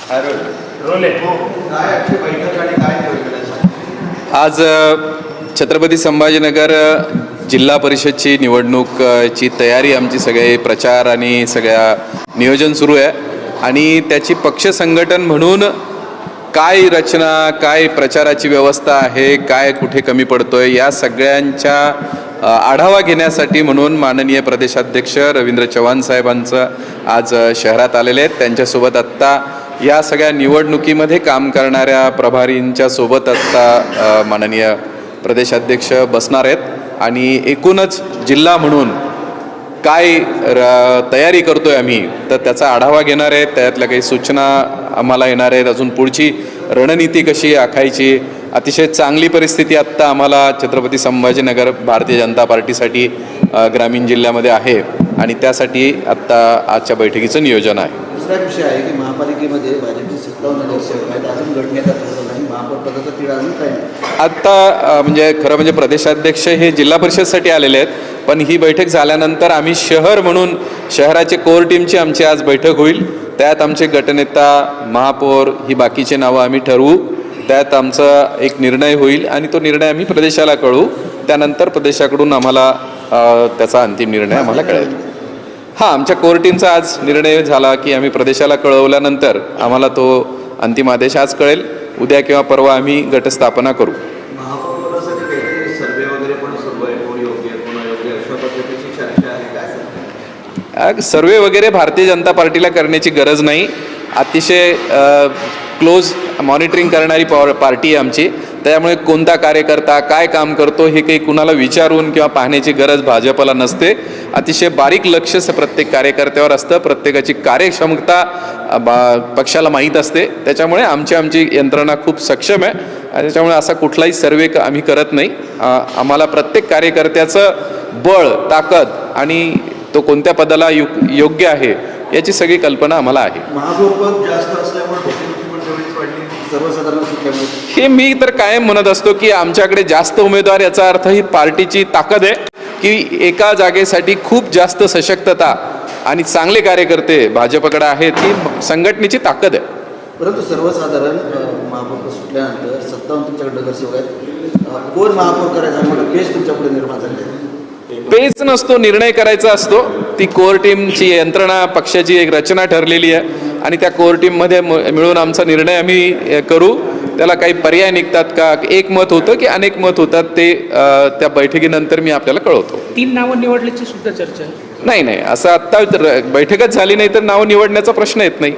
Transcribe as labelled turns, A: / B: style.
A: आज छत्रपती संभाजीनगर जिल्हा परिषदची निवडणूकची तयारी आमची सगळे प्रचार आणि सगळ्या नियोजन सुरू आहे आणि त्याची पक्ष संघटन म्हणून काय रचना, काय प्रचाराची व्यवस्था आहे, काय कुठे कमी पडतोय या सगळ्यांच्या आढावा घेण्यासाठी म्हणून माननीय प्रदेशाध्यक्ष रवींद्र चव्हाण साहेबांचं आज शहरात आलेले आहेत. त्यांच्यासोबत आत्ता या सगळ्या निवडणुकीमध्ये काम करणाऱ्या प्रभारींच्या सोबत आत्ता माननीय प्रदेशाध्यक्ष बसणार आहेत आणि एकूणच जिल्हा म्हणून काय तयारी करतोय आम्ही तर त्याचा आढावा घेणार आहे. त्यातल्या काही सूचना आम्हाला येणार आहेत. अजून पुढची रणनीती कशी आखायची. अतिशय चांगली परिस्थिती आत्ता आम्हाला छत्रपती संभाजीनगर भारतीय जनता पार्टीसाठी ग्रामीण जिल्ह्यामध्ये आहे आणि त्यासाठी आत्ता आजच्या बैठकीचं नियोजन आहे.
B: दुसरा विषय आहे की महापालिकेमध्ये भाजपचे 57 नगरसेवक आहेत. अजून घटनेचा नाही, महापौर पदाचा तिढा अजून काही नाही.
A: आत्ता म्हणजे खरं म्हणजे प्रदेशाध्यक्ष हे जिल्हा परिषदसाठी आलेले आहेत, पण ही बैठक झाल्यानंतर आम्ही शहर म्हणून शहराचे कोर टीमची आमची आज बैठक होईल. त्यात आमचे गटनेता, महापौर ही बाकीचे नावं आम्ही ठरवू. त्यात आमचा एक निर्णय होईल आणि तो निर्णय आम्ही प्रदेशाला कळवू. त्यानंतर प्रदेशाकडून आम्हाला त्याचा अंतिम निर्णय आम्हाला कळेल. हां, आमच्या कोर टीमचा आज निर्णय झाला की आम्ही प्रदेशाला कळवल्यानंतर आम्हाला तो अंतिम आदेश आज कळेल. उद्या किंवा परवा आम्ही गटस्थापना करू. सर्वे वगैरे भारतीय जनता पार्टीला करण्याची गरज नाही. अतिशय क्लोज मॉनिटरिंग करणारी पार्टी आहे आमची. त्यामुळे कोणता कार्यकर्ता काय काम करतो हे काही कुणाला विचारून किंवा पाहण्याची गरज भाजपला नसते. अतिशय बारीक लक्ष प्रत्येक कार्यकर्त्यावर असतं. प्रत्येकाची कार्यक्षमता पक्षाला माहीत असते. त्याच्यामुळे आमची यंत्रणा खूप सक्षम आहे आणि त्याच्यामुळे असा कुठलाही सर्वे आम्ही करत नाही. आम्हाला प्रत्येक कार्यकर्त्याचं बळ, ताकद आणि तो कोणत्या पदाला योग्य आहे याची सगळी कल्पना आम्हाला आहे. हे मी तर कायम म्हणत असतो की आमच्याकडे जास्त उमेदवार याचा अर्थ ही पार्टीची ताकद आहे की एका जागेसाठी खूप जास्त सशक्तता आणि चांगले कार्यकर्ते भाजपकडे आहेत. ही संघटनेची ताकद आहे.
B: परंतु सर्वसाधारण महापौर सुटल्यानंतर 57 तुमच्याकडे नगरसेवक आहेत. कोण महापौर करायचा मोठा पेच तुमच्यापुढे निर्माण झाले आहे.
A: पेच नसतो, निर्णय करायचा असतो. ती कोर टीमची यंत्रणा, पक्षाची एक रचना ठरलेली आहे आणि त्या कोर टीममध्ये मिळून आमचा निर्णय आम्ही करू. त्याला काही पर्याय निघतात का, एक मत होतं की अनेक मत होतात ते त्या बैठकीनंतर मी आपल्याला कळवतो.
C: 3 नावं निवडल्याची सुद्धा चर्चा आहे.
A: नाही, असं आत्ता बैठकच झाली नाही तर नावं निवडण्याचा प्रश्न येत नाही.